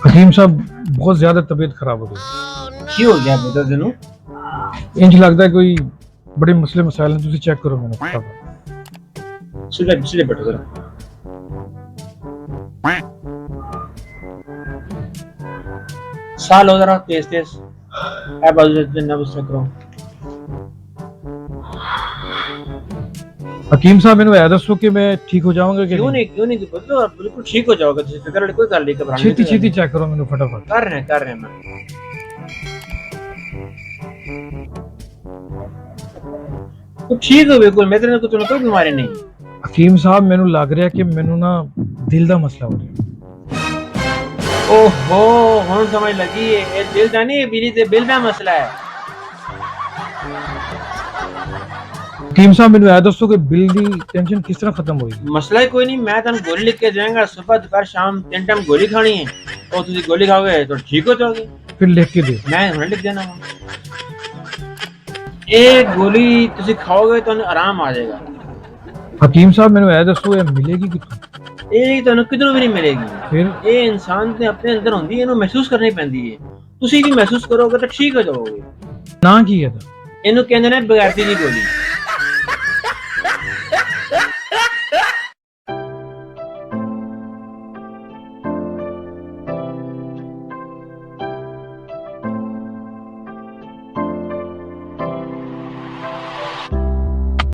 हकीम साहब बहुत ज्यादा तबीयत खराब हो गई। की हो गया बेटा तेनू? इंज लगता है कोई बड़े मसले मसाइल हैं, तुसी चेक करो मैंने फटाफट। सीधे सीधे बैठो जरा। साह लो जरा तेज तेज। है बाजू से नब्ज चेक करो। हकीम साहब मैंने ऐ दसो कि मैं ठीक हो जाऊंगा कि क्यों नहीं तो बिल्कुल ठीक हो जाओगे। तुझे फिक्र वाली कोई गल नहीं, घबराने छेती की छेती चेक करो मैंने फटाफट। कर रहे हैं मैं। तो ठीक हो बिल्कुल, मैं तेरे को तुम्हें कोई बीमारी नहीं। हकीम साहब मैनू लग रहा कि मैनू ना दिल दा मसला हो रहा। ओहो हुन समझ लगी है, ये दिल दा नहीं, बिजली दे बिल दा मसला है। हकीम साहब मैनू ऐ दसो कि बिल दी टेंशन किस तरह खत्म होगी? मसला ही कोई नहीं, मैं तेन गोली लिख के जाऊंगा, सुबह दोपहर शाम 3 टाइम गोली खानी है। तो तुम गोली खाओगे तो ठीक हो जाओगे। फिर लिख के दे। मैं हुन लिख देना वा। एक गोली तुम खाओगे तो आराम आ जाएगा। हकीम साहब मैनू ऐ दसो ये मिलेगी कितों? ये तो किधरों भी नहीं मिलेगी। फिर ये इंसान ने अपने अंदर होंदी है, इन्हों महसूस करनी पैंदी है। तुसी भी महसूस करोगे तो ठीक हो जाओगे। ना की है इन्हों कहंदे ने बगैरती दी गोली।